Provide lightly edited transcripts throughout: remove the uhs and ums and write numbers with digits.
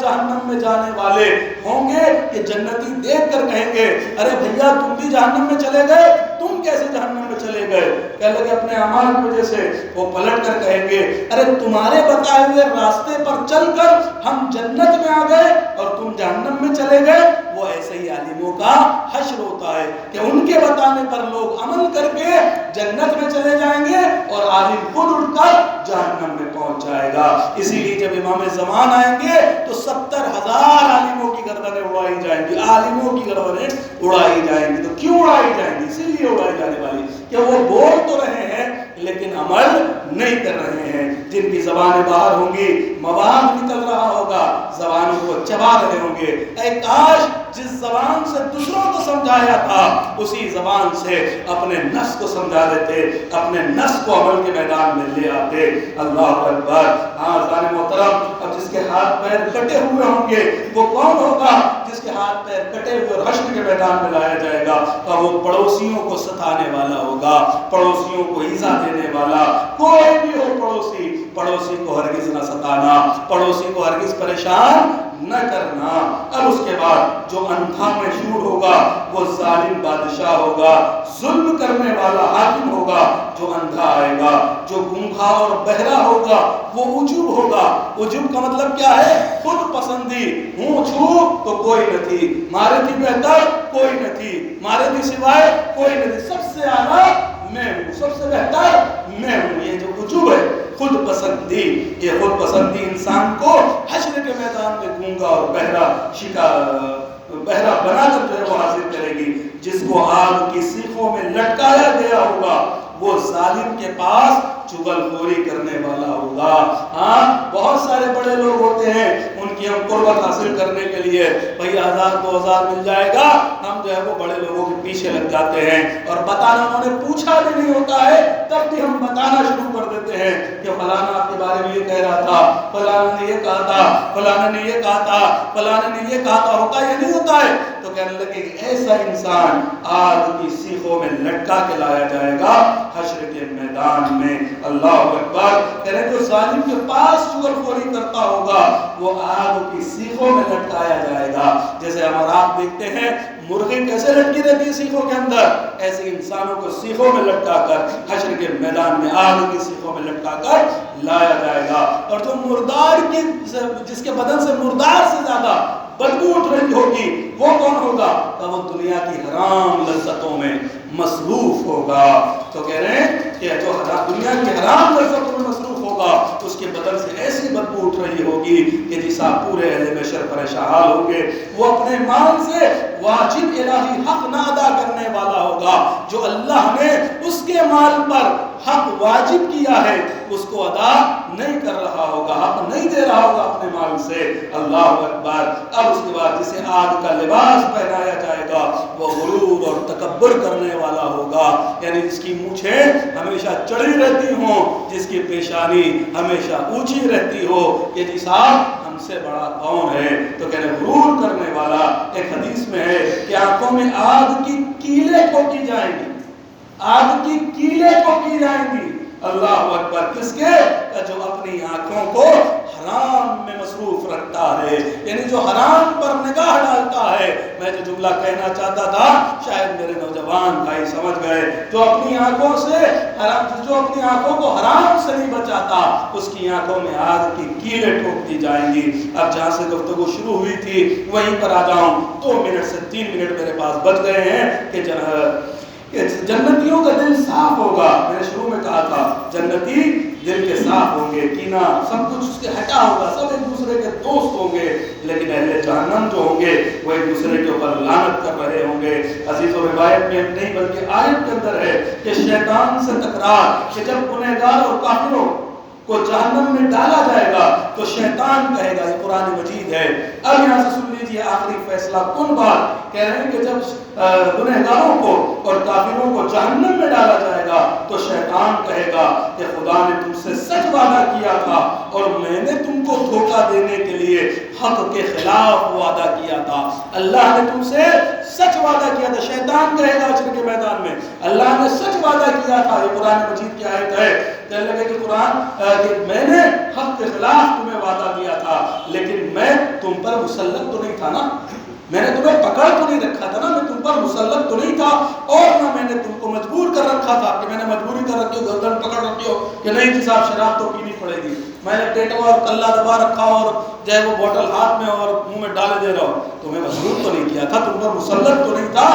جہنم میں جانے والے ہوں گے کہ جنتی دیکھ کر کہیں گے ارے بھیا تم بھی جہنم میں چلے گئے، تم کیسے جہنم میں چلے گئے؟ کہنے لگے اپنے اعمال کی وجہ سے۔ وہ پلٹ کر کہیں گے ارے تمہارے بتائے ہوئے راستے پر چل کر ہم جنت میں آ گئے اور تم جہنم میں چلے گئے۔ وہ ایسے ہی عالموں کا حشر ہوتا ہے کہ ان کے بتانے پر لوگ عمل کر کے جنت میں چلے جائیں گے اور عالم خود اٹھ کر جہنم میں پہنچ جائے گا۔ اسی لیے جب امام زمان آئیں گے تو 70,000 عالموں کی گردنیں اڑائی جائیں گی، عالموں کی گردنیں اڑائی جائیں گی۔ تو کیوں اڑائی جائیں گی؟ اسی لیے اڑائی جانے والی کہ وہ بول تو رہے ہیں لیکن عمل نہیں کر رہے ہیں۔ جن کی زبانیں باہر ہوں گی، مواد نکل رہا ہوگا، زبانوں کو چبا رہے ہوں گے۔ اے کاش جس زبان سے دوسروں کو سمجھایا تھا اسی زبان سے اپنے نفس کو سمجھا دیتے، اپنے نفس کو عمل کے میدان میں لے آتے۔ اللہ اکبر۔ ہاں زان محترم، اب جس کے ہاتھ پیر کٹے ہوئے ہوں گے وہ کون ہوگا؟ جس کے ہاتھ پیر کٹے ہوئے حشر کے میدان میں لایا جائے گا اور وہ پڑوسیوں کو ستانے والا ہوگا، پڑوسیوں کو ایذا دینے والا۔ کوئی بھی ہو پڑوسی کو ہرگز نہ ستانا، پڑوسی کو ہرگز پریشان نہ کرنا۔ اب اس کے بعد جو اندھا مشہور ہوگا وہ ظالم بادشاہ ہوگا، ظلم کرنے والا حاکم ہوگا جو اندھا آئے گا۔ جو گنگا اور بہرا ہوگا وہ عجوب ہوگا۔ عجوب کا مطلب کیا ہے؟ خود پسندی، ہوں چھو تو کوئی نہ تھی، مارے تھی بہتر کوئی نہ تھی، مارے تھی سوائے کوئی نہ تھی، سب سے اعلیٰ میں ہوں، سب سے بہتر میں ہوں۔ یہ جو عجوب ہے، خود پسندی، یہ خود پسندی انسان کو حشر کے میدان میں گونگا اور بہرا بنا کر جو ہے وہ حاصل کرے گی۔ جس کو آگ کی سیخوں میں لٹکایا گیا ہوگا وہ ظالم کے پاس چغل خوری کرنے والا ہوگا۔ ہاں بہت سارے بڑے لوگ ہوتے ہیں، ان کی ہم قربت حاصل کرنے کے لیے بھئی 1000-2000 مل جائے گا، ہم جو ہے وہ بڑے لوگوں کے پیچھے لگ جاتے ہیں اور بتانا انہوں نے پوچھا بھی نہیں ہوتا ہے تب بھی ہم بتانا شروع کر دیتے ہیں کہ فلانا آپ کے بارے میں یہ کہہ رہا تھا، فلانا نے یہ کہا تھا، فلانا نے یہ کہا تھا، فلانا نے یہ کہا تھا۔ ہوتا یا نہیں ہوتا ہے؟ تو کہنے لگے کہ ایسا انسان آگ کی سیخوں میں لٹکا کے لایا جائے گا حشر کے میدان میں۔ اللہ اکبر۔ کہنے جو ظالم کے پاس چغل خوری کرتا ہوگا وہ آگ کی سیخوں میں لٹکایا جائے گا۔ جیسے ہمارا آپ دیکھتے ہیں مرغی کیسے لٹکی رہتی ہے سیخوں کے اندر، ایسے انسانوں کو سیخوں میں لٹکا کر حشر کے میدان میں آگ کی سیخوں میں لٹکا کر لایا جائے گا۔ اور جو مردار کی جس کے بدن سے مردار سے زیادہ بدبو اٹھ رہی ہوگی وہ کون ہوگا؟ کہ وہ دنیا کی حرام لذتوں میں مصروف ہوگا۔ تو کہہ رہے ہیں کہ جو دنیا کی حرام لذتوں میں مصروف ہوگا اس کے بدن سے ایسی بدبو اٹھ رہی ہوگی کہ جیسا پورے اہل محشر پریشان ہوں گے۔ وہ اپنے مال سے واجب الہی حق نہ ادا کرنے والا ہوگا، جو اللہ نے اس کے مال پر حق واجب کیا ہے اس کو ادا نہیں کر رہا ہوگا، حق نہیں دے رہا ہوگا اپنے مال سے۔ اللہ اکبر۔ اب اس کے بعد جسے آگ کا لباس پہنایا جائے گا وہ غرور اور تکبر کرنے والا ہوگا، یعنی جس کی مونچھیں ہمیشہ چڑھی رہتی ہوں، جس کی پیشانی ہمیشہ اونچی رہتی ہو کہ جی صاحب ہم سے بڑا کون ہے۔ تو کہنے غرور کرنے والا۔ ایک حدیث میں ہے کہ آنکھوں میں آگ کی کیلیں ٹھوکی جائیں گی، آگ کی کیلیں ٹھوکی جائیں گی۔ اللہ اکبر۔ کس کے؟ جو اپنی آنکھوں کو حرام میں مصروف رکھتا ہے، یعنی جو حرام پر نگاہ ڈالتا ہے۔ میں جو جملہ کہنا چاہتا تھا شاید میرے نوجوان بھائی سمجھ گئے۔ جو اپنی آنکھوں سے جو اپنی آنکھوں کو حرام سے نہیں بچاتا اس کی آنکھوں میں آگ کی کیلیں ٹھوک دی جائیں گی۔ اب جہاں سے گفتگو شروع ہوئی تھی وہیں پر آ جاؤں۔ 2 منٹ سے 3 منٹ میرے پاس بچ گئے ہیں کہ جنتیوں کا دل صاف ہوگا۔ میں نے شروع میں کہا تھا جنتی دل کے صاف ہوں گے، کینہ سب کچھ اس کے ہٹا ہوگا، سب ایک دوسرے کے دوست ہوں گے، لیکن اہل جہنم جو ہوں گے وہ ایک دوسرے کے اوپر لعنت کر رہے ہوں گے۔ عزیز و روایت میں نہیں بلکہ آیت کے اندر ہے کہ شیطان سے تکرار، کہ جب گنہگار اور کافروں کو جہنم میں ڈالا جائے گا تو شیطان کہے گا، یہ قرآن مجید ہے۔ اب یہاں سے سن لیجیے آخری فیصلہ کن بات کہہ رہے ہیں کہ جب گنہگاروں کو اور کافروں کو جہنم میں ڈالا جائے گا تو شیطان کہے گا کہ خدا نے تم سے سچ وعدہ کیا تھا اور میں نے تم کو دھوکہ دینے کے لیے حق کے خلاف وعدہ کیا تھا۔ اللہ نے تم سے سچ وعدہ کیا تھا، شیطان کہے گا حشر کے میدان میں اللہ نے سچ وعدہ کیا تھا۔ یہ قرآن مجید کی آیت ہے کہنے لگے کہ قرآن کہ میں نے حق کے خلاف تمہیں وعدہ دیا تھا لیکن میں تم پر مسلط تو نہیں تھا نا، میں نے تمہیں پکڑ تو نہیں رکھا تھا نا، میں تم پر مسلط تو نہیں تھا، اور نہ میں نے تم کو مجبور کر رکھا تھا کہ میں نے مجبوری کر رکھی ہو، گردن پکڑ رکھی ہو کہ نہیں جی صاحب شراب تو پینی پڑے گی، میں نے ٹیٹوا اور کلہ دبا رکھا اور جو ہے وہ بوٹل ہاتھ میں اور منہ میں ڈالے دے رہا ہوں، تمہیں مجبور تو نہیں کیا تھا، تم پر مسلط تو نہیں تھا،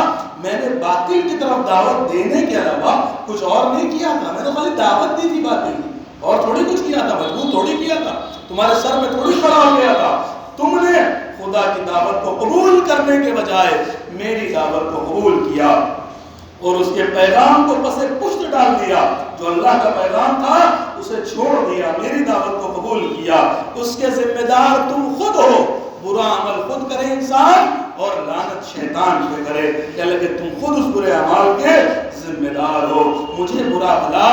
میں نے باطل کی طرف دعوت دینے کے علاوہ کچھ اور نہیں کیا تھا، میں نے خالی دعوت دی تھی باطل کی، اور تھوڑی کچھ کیا تھا، مجبور تھوڑی کیا تھا، تمہارے سر میں تھوڑی کھڑا ہو گیا تھا، تم نے خدا کی دعوت کو قبول کرنے کے بجائے میری دعوت کو قبول کیا اور اس کے پیغام کو پس پشت ڈال دیا، جو اللہ کا پیغام تھا اسے چھوڑ دیا، میری دعوت کو قبول کیا، اس کے ذمہ دار تم خود ہو، برا عمل خود کرے انسان اور لعنت شیطان پہ کرے، کہ لگے تم خود اس برے اعمال کے ذمہ دار ہو، مجھے برا بھلا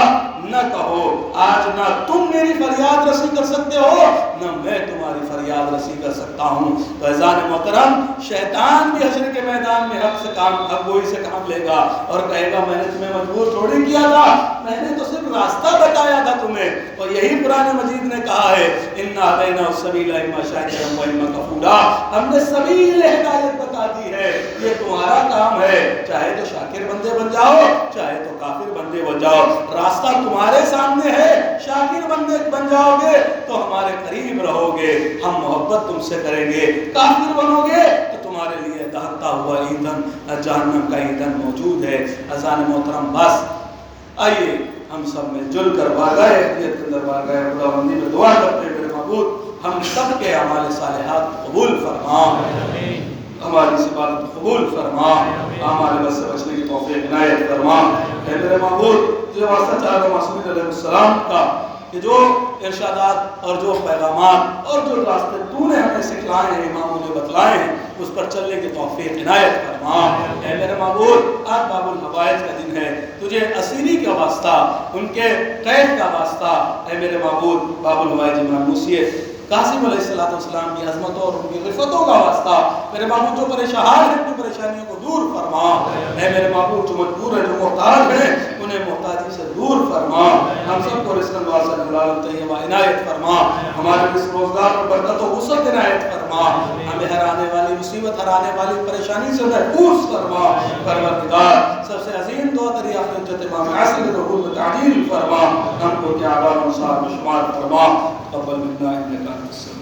نہ کہو، آج نہ تم میری فریاد رسی کر سکتے ہو نہ میں تمہاری فریاد رسی کر سکتا ہوں۔ تو عزیزان محترم، شیطان بھی حشر کے میدان میں حق گوئی سے کام لے گا اور کہے گا میں نے تمہیں مجبور تھوڑی کیا تھا، میں نے تو صرف راستہ بتایا تھا تمہیں، اور یہی قرآن مجید نے کہا ہے اِنَّا هَدَيْنَاهُ السَّبِيلَ إِمَّا شَاكِرًا وَإِمَّا كَفُورًا، ہم نے سبیل ہدایت بتا دی ہے، یہ تمہارا کام ہے، چاہے تو شاکر بندے بن جاؤ چاہے تو کافر بندے بن جاؤ، راستہ تمہارے سامنے ہے، شاکر بندے بن جاؤ گے تو ہمارے قریب رہو گے، ہم محبت تم سے کریں گے، کافر بنو گے تو تمہارے لیے دہتا ہوا ایندھن جہنم کا ایندھن موجود ہے۔ عزیزان محترم، بس آئیے ہم سب میں جل کر بارگاہ احتیاط کے اندر بارگاہ خداوندی میں دعا کرتے ہیں، میرے معبود ہم سب کے اعمال صالحات قبول فرما، ہماری عبادت قبول فرما، ہمارے بس سے بچنے کی توفیق عنایت فرما۔ اے میرے معبود، تجھے واسطہ چاہتا ہوں معصومین علیہ السلام کا کہ جو ارشادات اور جو پیغامات اور جو راستے تو نے ہمیں سکھلائے ہیں، اماموں نے بتلائے ہیں، اس پر چلنے کی توفیق عنایت فرما۔ اے میرے معبود، آج باب الحوائج کا دن ہے، تجھے اسیری کا واسطہ، ان کے قید کا واسطہ، اے میرے معبود باب الحوائج امام موسیٰ قاسم علیہ السلام کی عظمتوں اور ان کی غفتوں کا واسطہ، میرے معبود جو پریشان ہیں اپنی پریشانیوں کو دور فرما، اے میرے معبود جو مجبور ہیں جو محتاج ہیں انہیں محتاجی سے دور فرما، ہم سب کو رزق واسع حلال طیبہ عنایت فرما، ہمارے اس روزگار پر برکت و وسعت عنایت فرما، ہمیں ہر آنے والی مصیبت ہر آنے والی پریشانی سے محفوظ فرما، پروردگار سب سے عظیم دعا دریافت حجت امام عاصم ظہور میں تعجیل فرما، ہم کو کیا اعمال و صالحات میں شمار فرما، تقبل منا انک انت السمیع